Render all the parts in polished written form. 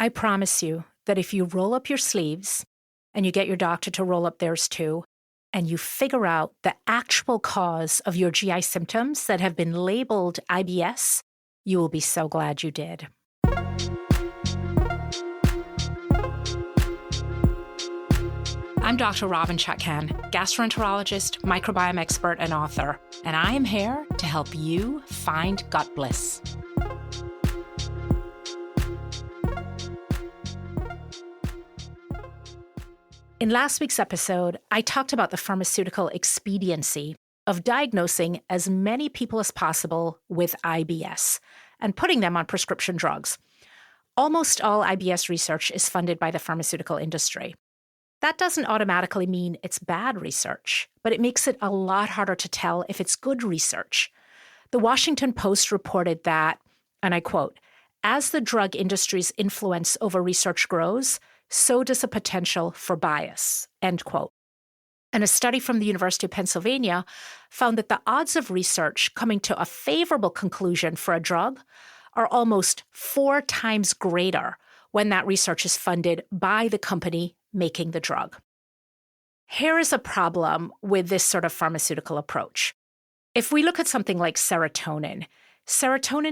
I promise you that if you roll up your sleeves and you get your doctor to roll up theirs too, and you figure out the actual cause of your GI symptoms that have been labeled IBS, you will be so glad you did. I'm Dr. Robynne Chutkan, gastroenterologist, microbiome expert, and author, and I am here to help you find gut bliss. In last week's episode, I talked about the pharmaceutical expediency of diagnosing as many people as possible with IBS and putting them on prescription drugs. Almost all IBS research is funded by the pharmaceutical industry. That doesn't automatically mean it's bad research, but it makes it a lot harder to tell if it's good research. The Washington Post reported that, and I quote, "As the drug industry's influence over research grows, so does the potential for bias," end quote. And a study from the University of Pennsylvania found that the odds of research coming to a favorable conclusion for a drug are almost 4 times greater when that research is funded by the company making the drug. Here is a problem with this sort of pharmaceutical approach. If we look at something like serotonin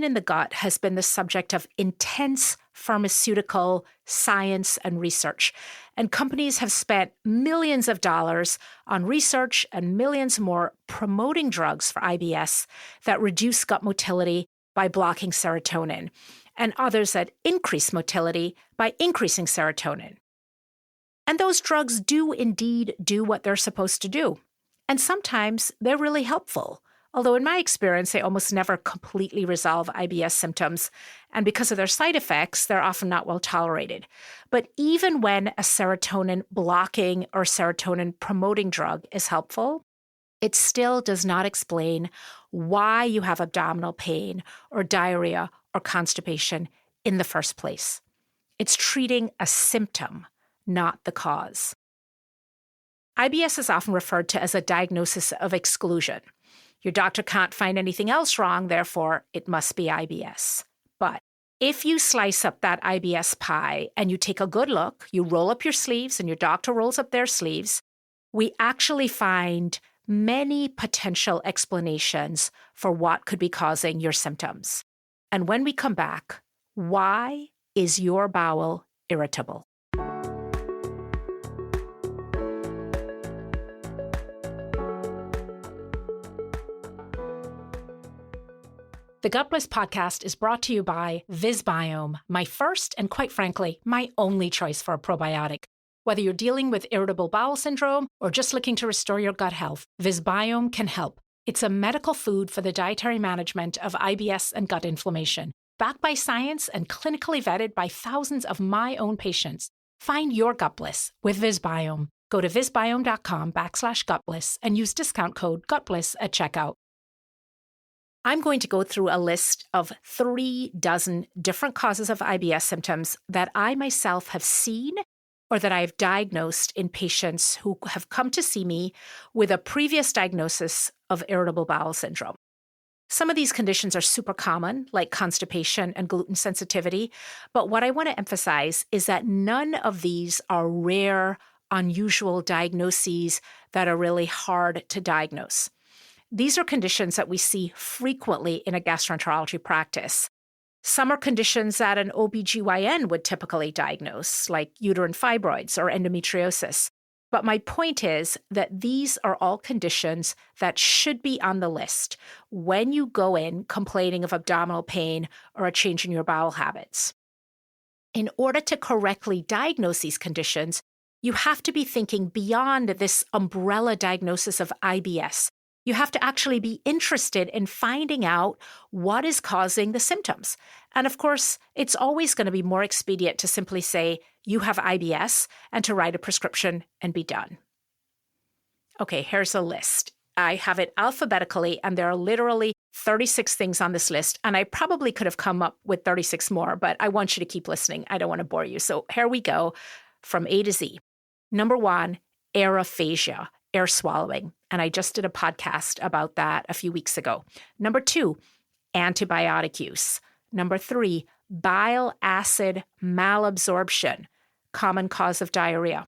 in the gut has been the subject of intense pharmaceutical science and research, and companies have spent millions of dollars on research and millions more promoting drugs for IBS that reduce gut motility by blocking serotonin, and others that increase motility by increasing serotonin. And those drugs do indeed do what they're supposed to do. And sometimes they're really helpful. Although in my experience, they almost never completely resolve IBS symptoms. And because of their side effects, they're often not well tolerated. But even when a serotonin blocking or serotonin promoting drug is helpful, it still does not explain why you have abdominal pain or diarrhea or constipation in the first place. It's treating a symptom, not the cause. IBS is often referred to as a diagnosis of exclusion. Your doctor can't find anything else wrong, therefore it must be IBS. But if you slice up that IBS pie and you take a good look, you roll up your sleeves and your doctor rolls up their sleeves, we actually find many potential explanations for what could be causing your symptoms. And when we come back, why is your bowel irritable? The Gut Bliss podcast is brought to you by VisBiome, my first and quite frankly, my only choice for a probiotic. Whether you're dealing with irritable bowel syndrome or just looking to restore your gut health, VisBiome can help. It's a medical food for the dietary management of IBS and gut inflammation. Backed by science and clinically vetted by thousands of my own patients. Find your gut bliss with VisBiome. Go to visbiome.com/gutbliss and use discount code GUTBLISS at checkout. I'm going to go through a list of 36 different causes of IBS symptoms that I myself have seen or that I've diagnosed in patients who have come to see me with a previous diagnosis of irritable bowel syndrome. Some of these conditions are super common, like constipation and gluten sensitivity, but what I want to emphasize is that none of these are rare, unusual diagnoses that are really hard to diagnose. These are conditions that we see frequently in a gastroenterology practice. Some are conditions that an OBGYN would typically diagnose, like uterine fibroids or endometriosis. But my point is that these are all conditions that should be on the list when you go in complaining of abdominal pain or a change in your bowel habits. In order to correctly diagnose these conditions, you have to be thinking beyond this umbrella diagnosis of IBS. You have to actually be interested in finding out what is causing the symptoms. And of course, it's always going to be more expedient to simply say, you have IBS, and to write a prescription and be done. Okay, here's a list. I have it alphabetically, and there are literally 36 things on this list. And I probably could have come up with 36 more, but I want you to keep listening. I don't want to bore you. So here we go from A to Z. Number 1, aerophagia, air swallowing. And I just did a podcast about that a few weeks ago. Number 2, antibiotic use. Number 3, bile acid malabsorption, common cause of diarrhea.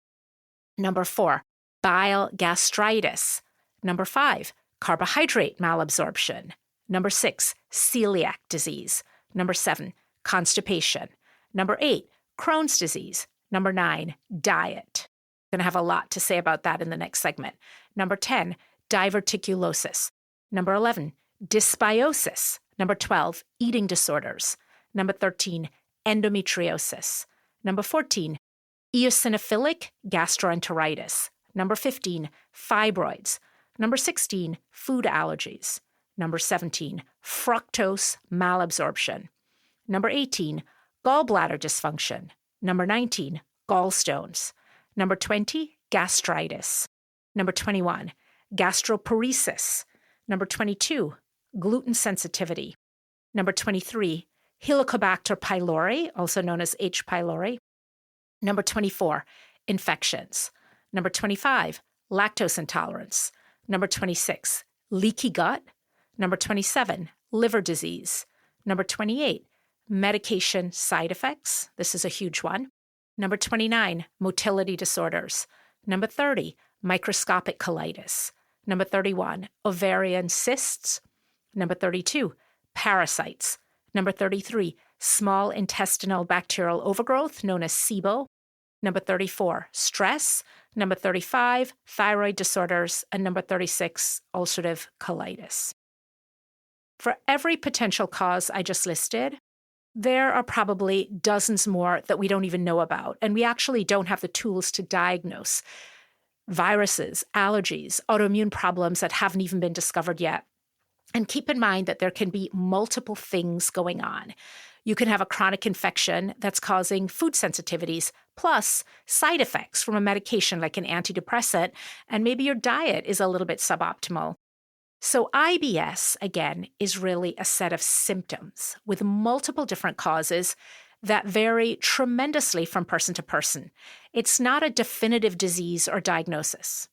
Number 4, bile gastritis. Number 5, carbohydrate malabsorption. Number 6, celiac disease. Number 7, constipation. Number 8, Crohn's disease. Number 9, diet. I'm going to have a lot to say about that in the next segment. Number 10, diverticulosis. Number 11, dysbiosis. Number 12, eating disorders. Number 13, endometriosis. Number 14, eosinophilic gastroenteritis. Number 15, fibroids. Number 16, food allergies. Number 17, fructose malabsorption. Number 18, gallbladder dysfunction. Number 19, gallstones. Number 20, gastritis. Number 21, gastroparesis. Number 22, gluten sensitivity. Number 23, Helicobacter pylori, also known as H. pylori. Number 24, infections. Number 25, lactose intolerance. Number 26, leaky gut. Number 27, liver disease. Number 28, medication side effects. This is a huge one. Number 29, motility disorders. Number 30, microscopic colitis. Number 31, ovarian cysts. Number 32, parasites. Number 33, small intestinal bacterial overgrowth, known as SIBO. Number 34, stress. Number 35, thyroid disorders. And number 36, ulcerative colitis. For every potential cause I just listed, there are probably dozens more that we don't even know about, and we actually don't have the tools to diagnose viruses, allergies, autoimmune problems that haven't even been discovered yet. And keep in mind that there can be multiple things going on. You can have a chronic infection that's causing food sensitivities, plus side effects from a medication like an antidepressant, and maybe your diet is a little bit suboptimal. So IBS, again, is really a set of symptoms with multiple different causes that vary tremendously from person to person. It's not a definitive disease or diagnosis.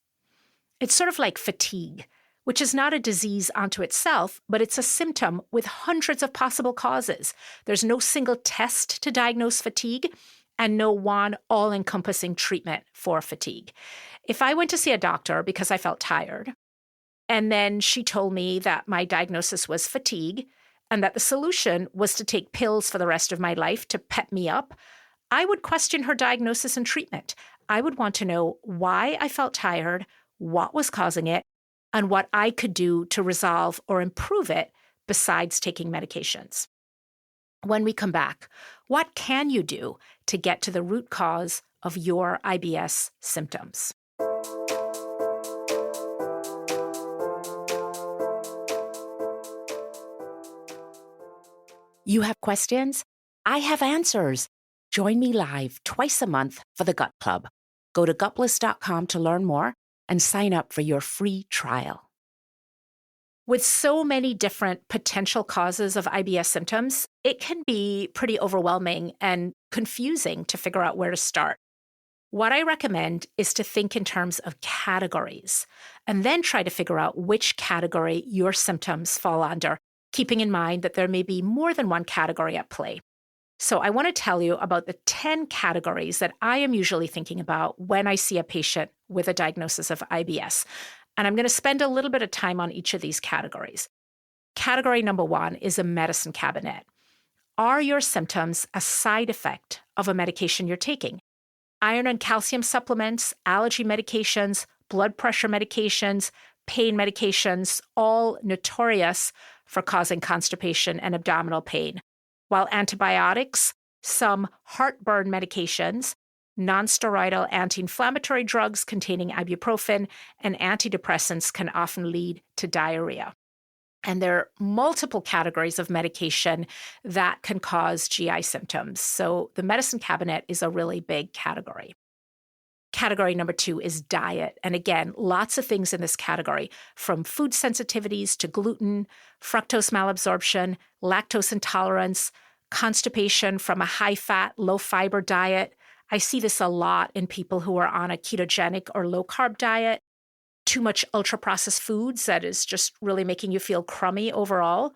It's sort of like fatigue, which is not a disease unto itself, but it's a symptom with hundreds of possible causes. There's no single test to diagnose fatigue and no one all-encompassing treatment for fatigue. If I went to see a doctor because I felt tired, and then she told me that my diagnosis was fatigue and that the solution was to take pills for the rest of my life to pep me up, I would question her diagnosis and treatment. I would want to know why I felt tired, what was causing it, and what I could do to resolve or improve it besides taking medications. When we come back, what can you do to get to the root cause of your IBS symptoms? You have questions? I have answers. Join me live twice a month for the Gut Club. Go to gutless.com to learn more and sign up for your free trial. With so many different potential causes of IBS symptoms, it can be pretty overwhelming and confusing to figure out where to start. What I recommend is to think in terms of categories and then try to figure out which category your symptoms fall under, keeping in mind that there may be more than one category at play. So I want to tell you about the 10 categories that I am usually thinking about when I see a patient with a diagnosis of IBS. And I'm going to spend a little bit of time on each of these categories. Category number 1 is a medicine cabinet. Are your symptoms a side effect of a medication you're taking? Iron and calcium supplements, allergy medications, blood pressure medications, pain medications, all notorious for causing constipation and abdominal pain. While antibiotics, some heartburn medications, nonsteroidal anti-inflammatory drugs containing ibuprofen, and antidepressants can often lead to diarrhea. And there are multiple categories of medication that can cause GI symptoms. So the medicine cabinet is a really big category. Category number 2 is diet. And again, lots of things in this category, from food sensitivities to gluten, fructose malabsorption, lactose intolerance, constipation from a high-fat, low-fiber diet. I see this a lot in people who are on a ketogenic or low-carb diet. Too much ultra-processed foods that is just really making you feel crummy overall.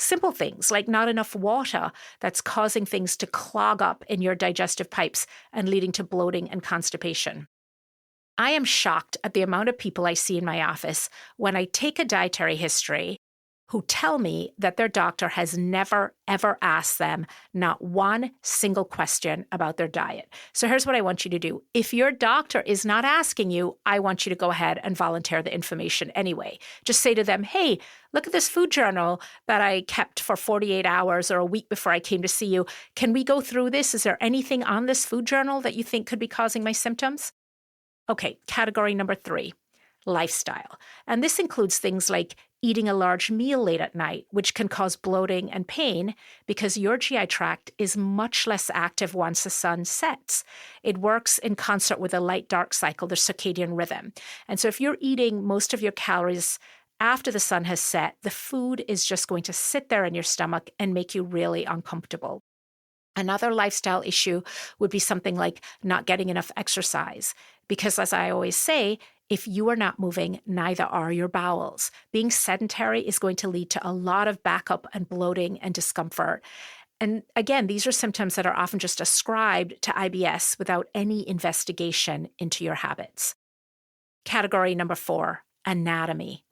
Simple things like not enough water that's causing things to clog up in your digestive pipes and leading to bloating and constipation. I am shocked at the amount of people I see in my office when I take a dietary history who tell me that their doctor has never, ever asked them not one single question about their diet. So here's what I want you to do. If your doctor is not asking you, I want you to go ahead and volunteer the information anyway. Just say to them, hey, look at this food journal that I kept for 48 hours or a week before I came to see you. Can we go through this? Is there anything on this food journal that you think could be causing my symptoms? Okay, category number 3, lifestyle. And this includes things like eating a large meal late at night, which can cause bloating and pain because your GI tract is much less active once the sun sets. It works in concert with the light-dark cycle, the circadian rhythm. And so if you're eating most of your calories after the sun has set, the food is just going to sit there in your stomach and make you really uncomfortable. Another lifestyle issue would be something like not getting enough exercise. Because as I always say, if you are not moving, neither are your bowels. Being sedentary is going to lead to a lot of backup and bloating and discomfort. And again, these are symptoms that are often just ascribed to IBS without any investigation into your habits. Category number 4, anatomy.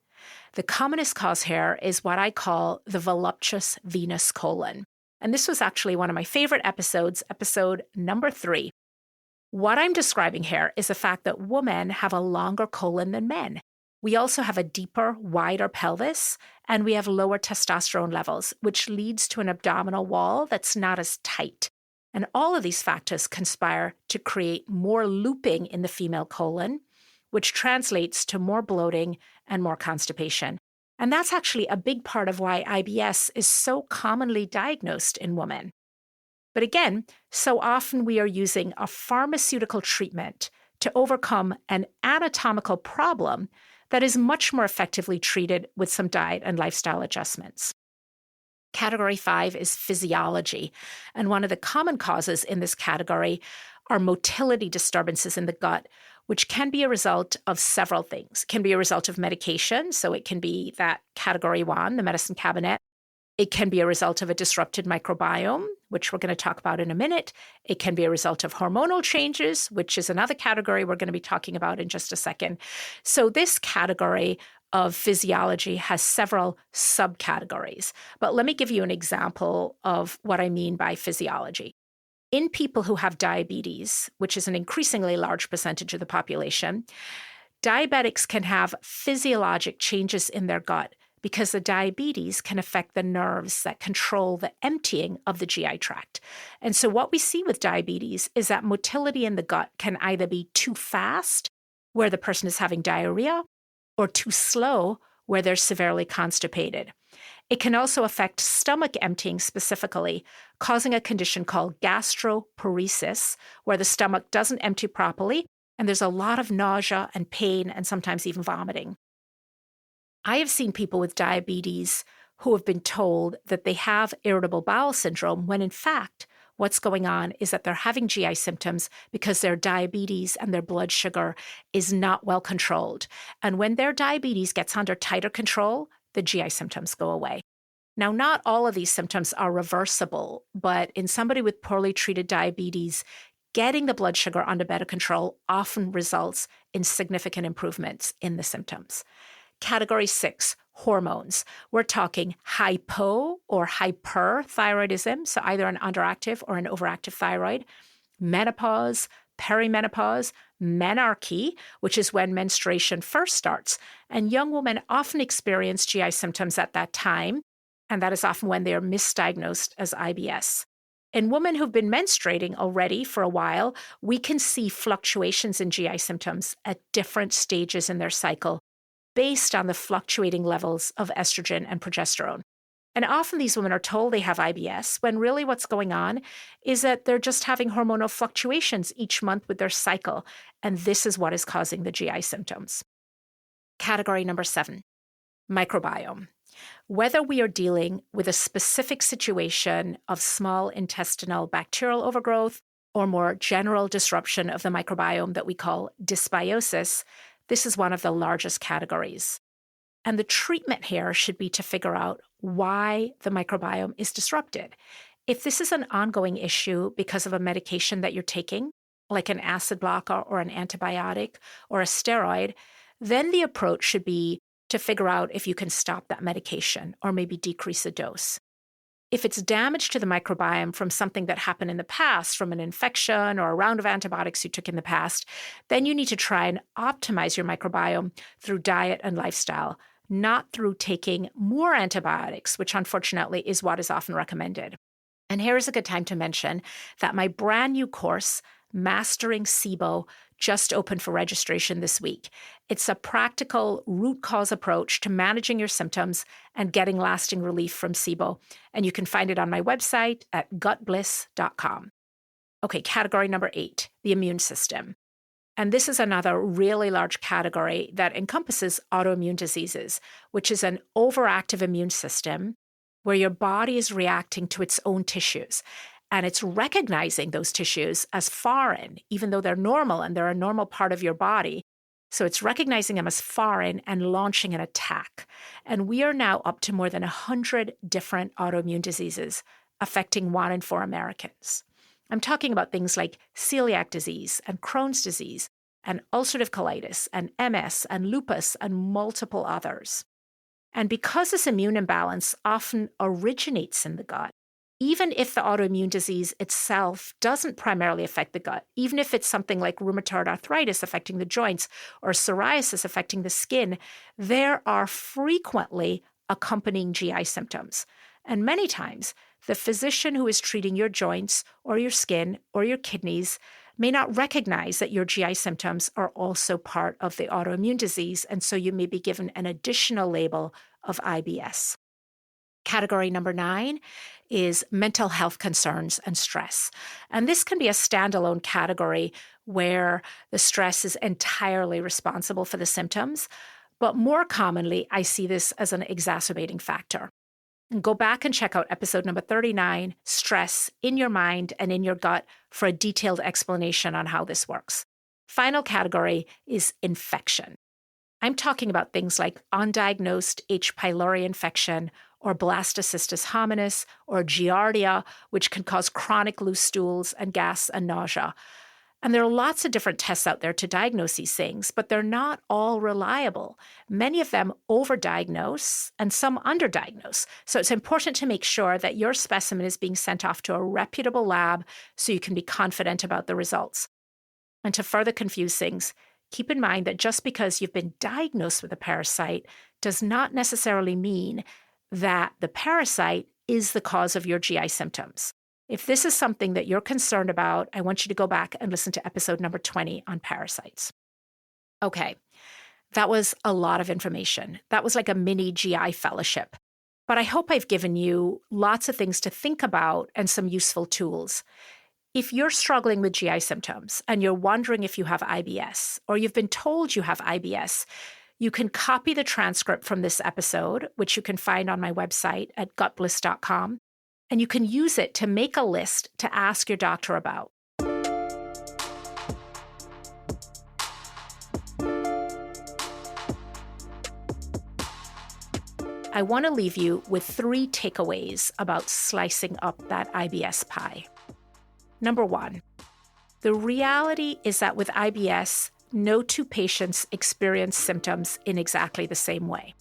The commonest cause here is what I call the voluptuous venous colon. And this was actually one of my favorite episodes, episode number 3. What I'm describing here is the fact that women have a longer colon than men. We also have a deeper, wider pelvis, and we have lower testosterone levels, which leads to an abdominal wall that's not as tight. And all of these factors conspire to create more looping in the female colon, which translates to more bloating and more constipation. And that's actually a big part of why IBS is so commonly diagnosed in women. But again, so often we are using a pharmaceutical treatment to overcome an anatomical problem that is much more effectively treated with some diet and lifestyle adjustments. Category 5 is physiology. And one of the common causes in this category are motility disturbances in the gut, which can be a result of several things. It can be a result of medication, so it can be that category 1, the medicine cabinet. It can be a result of a disrupted microbiome, which we're going to talk about in a minute. It can be a result of hormonal changes, which is another category we're going to be talking about in just a second. So this category of physiology has several subcategories. But let me give you an example of what I mean by physiology. In people who have diabetes, which is an increasingly large percentage of the population, diabetics can have physiologic changes in their gut because the diabetes can affect the nerves that control the emptying of the GI tract. And so what we see with diabetes is that motility in the gut can either be too fast, where the person is having diarrhea, or too slow, where they're severely constipated. It can also affect stomach emptying specifically, causing a condition called gastroparesis, where the stomach doesn't empty properly, and there's a lot of nausea and pain and sometimes even vomiting. I have seen people with diabetes who have been told that they have irritable bowel syndrome when in fact, what's going on is that they're having GI symptoms because their diabetes and their blood sugar is not well controlled. And when their diabetes gets under tighter control, the GI symptoms go away. Now, not all of these symptoms are reversible, but in somebody with poorly treated diabetes, getting the blood sugar under better control often results in significant improvements in the symptoms. Category 6, hormones. We're talking hypo or hyperthyroidism, so either an underactive or an overactive thyroid, menopause, perimenopause, menarche, which is when menstruation first starts. And young women often experience GI symptoms at that time, and that is often when they are misdiagnosed as IBS. In women who've been menstruating already for a while, we can see fluctuations in GI symptoms at different stages in their cycle, based on the fluctuating levels of estrogen and progesterone. And often these women are told they have IBS when really what's going on is that they're just having hormonal fluctuations each month with their cycle. And this is what is causing the GI symptoms. Category number 7, microbiome. Whether we are dealing with a specific situation of small intestinal bacterial overgrowth or more general disruption of the microbiome that we call dysbiosis, this is one of the largest categories. And the treatment here should be to figure out why the microbiome is disrupted. If this is an ongoing issue because of a medication that you're taking, like an acid blocker or an antibiotic or a steroid, then the approach should be to figure out if you can stop that medication or maybe decrease the dose. If it's damage to the microbiome from something that happened in the past, from an infection or a round of antibiotics you took in the past, then you need to try and optimize your microbiome through diet and lifestyle, not through taking more antibiotics, which unfortunately is what is often recommended. And here is a good time to mention that my brand new course, Mastering SIBO, just opened for registration this week. It's a practical root cause approach to managing your symptoms and getting lasting relief from SIBO. And you can find it on my website at gutbliss.com. Okay, category number 8, the immune system. And this is another really large category that encompasses autoimmune diseases, which is an overactive immune system where your body is reacting to its own tissues. And it's recognizing those tissues as foreign, even though they're normal and they're a normal part of your body. So it's recognizing them as foreign and launching an attack. And we are now up to more than 100 different autoimmune diseases affecting 1 in 4 Americans. I'm talking about things like celiac disease and Crohn's disease and ulcerative colitis and MS and lupus and multiple others. And because this immune imbalance often originates in the gut, even if the autoimmune disease itself doesn't primarily affect the gut, even if it's something like rheumatoid arthritis affecting the joints or psoriasis affecting the skin, there are frequently accompanying GI symptoms. And many times, the physician who is treating your joints or your skin or your kidneys may not recognize that your GI symptoms are also part of the autoimmune disease, and so you may be given an additional label of IBS. Category number 9 is mental health concerns and stress. And this can be a standalone category where the stress is entirely responsible for the symptoms. But more commonly, I see this as an exacerbating factor. And go back and check out episode number 39, Stress in Your Mind and in Your Gut, for a detailed explanation on how this works. Final category is infection. I'm talking about things like undiagnosed H. pylori infection or blastocystis hominis or giardia, which can cause chronic loose stools and gas and nausea. And there are lots of different tests out there to diagnose these things, but they're not all reliable. Many of them overdiagnose and some underdiagnose. So it's important to make sure that your specimen is being sent off to a reputable lab so you can be confident about the results. And to further confuse things, keep in mind that just because you've been diagnosed with a parasite does not necessarily mean that the parasite is the cause of your GI symptoms. If this is something that you're concerned about, I want you to go back and listen to episode number 20 on parasites. Okay, that was a lot of information. That was like a mini GI fellowship. But I hope I've given you lots of things to think about and some useful tools. If you're struggling with GI symptoms and you're wondering if you have IBS, or you've been told you have IBS, you can copy the transcript from this episode, which you can find on my website at gutbliss.com, and you can use it to make a list to ask your doctor about. I want to leave you with 3 takeaways about slicing up that IBS pie. Number 1, the reality is that with IBS, no 2 patients experience symptoms in exactly the same way.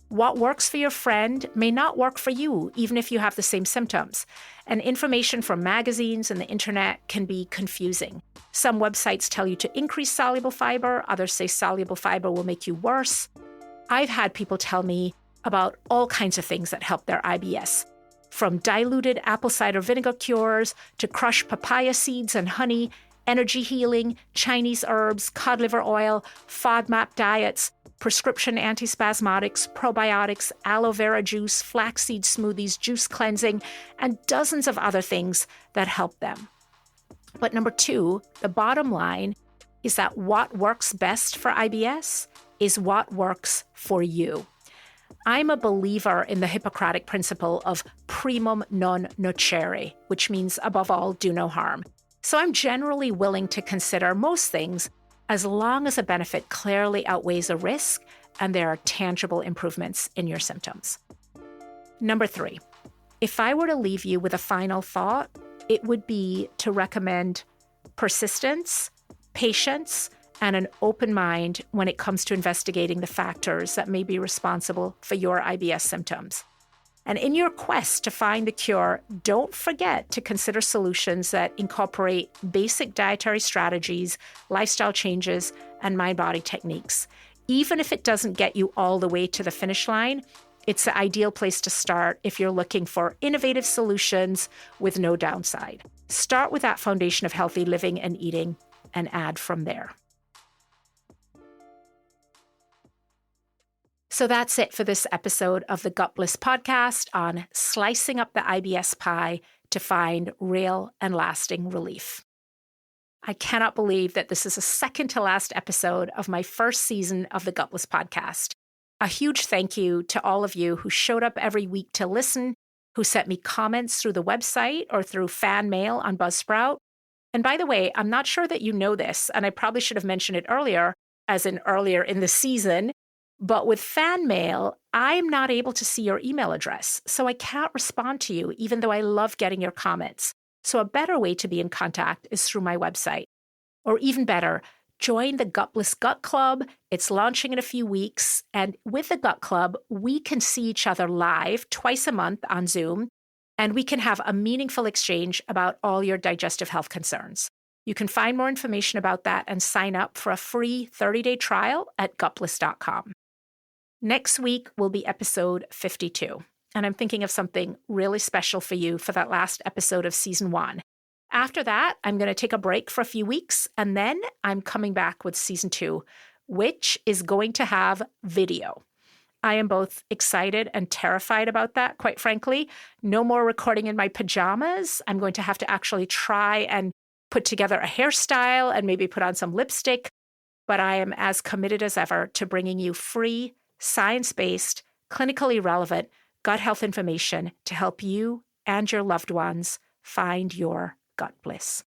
What works for your friend may not work for you, even if you have the same symptoms. And information from magazines and the internet can be confusing. Some websites tell you to increase soluble fiber, others say soluble fiber will make you worse. I've had people tell me about all kinds of things that help their IBS, from diluted apple cider vinegar cures to crushed papaya seeds and honey, energy healing, Chinese herbs, cod liver oil, FODMAP diets, prescription antispasmodics, probiotics, aloe vera juice, flaxseed smoothies, juice cleansing, and dozens of other things that help them. But number 2, the bottom line is that what works best for IBS is what works for you. I'm a believer in the Hippocratic principle of primum non nocere, which means above all, do no harm. So I'm generally willing to consider most things as long as a benefit clearly outweighs a risk and there are tangible improvements in your symptoms. Number 3, if I were to leave you with a final thought, it would be to recommend persistence, patience, and an open mind when it comes to investigating the factors that may be responsible for your IBS symptoms. And in your quest to find the cure, don't forget to consider solutions that incorporate basic dietary strategies, lifestyle changes, and mind-body techniques. Even if it doesn't get you all the way to the finish line, it's the ideal place to start if you're looking for innovative solutions with no downside. Start with that foundation of healthy living and eating and add from there. So that's it for this episode of the Gut Bliss podcast on slicing up the IBS pie to find real and lasting relief. I cannot believe that this is the second to last episode of my first season of the Gut Bliss podcast. A huge thank you to all of you who showed up every week to listen, who sent me comments through the website or through fan mail on Buzzsprout. And by the way, I'm not sure that you know this, and I probably should have mentioned it earlier, as in earlier in the season, but with fan mail, I'm not able to see your email address, so I can't respond to you, even though I love getting your comments. So a better way to be in contact is through my website. Or even better, join the Gut Bliss Gut Club. It's launching in a few weeks. And with the Gut Club, we can see each other live twice a month on Zoom, and we can have a meaningful exchange about all your digestive health concerns. You can find more information about that and sign up for a free 30-day trial at gutbliss.com. Next week will be episode 52, and I'm thinking of something really special for you for that last episode of season 1. After that, I'm going to take a break for a few weeks, and then I'm coming back with season 2, which is going to have video. I am both excited and terrified about that, quite frankly. No more recording in my pajamas. I'm going to have to actually try and put together a hairstyle and maybe put on some lipstick, but I am as committed as ever to bringing you free, science-based, clinically relevant gut health information to help you and your loved ones find your gut bliss.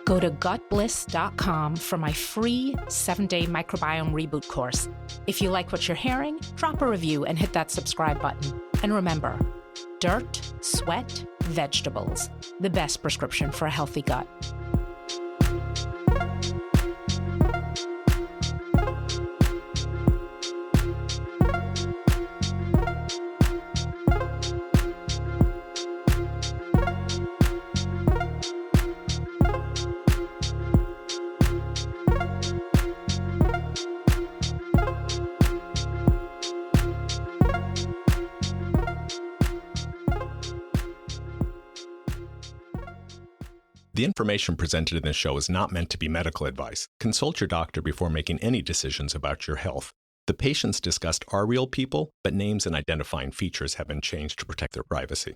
Go to gutbliss.com for my free 7-day microbiome reboot course. If you like what you're hearing, drop a review and hit that subscribe button. And remember, dirt, sweat, vegetables, the best prescription for a healthy gut. The information presented in this show is not meant to be medical advice. Consult your doctor before making any decisions about your health. The patients discussed are real people, but names and identifying features have been changed to protect their privacy.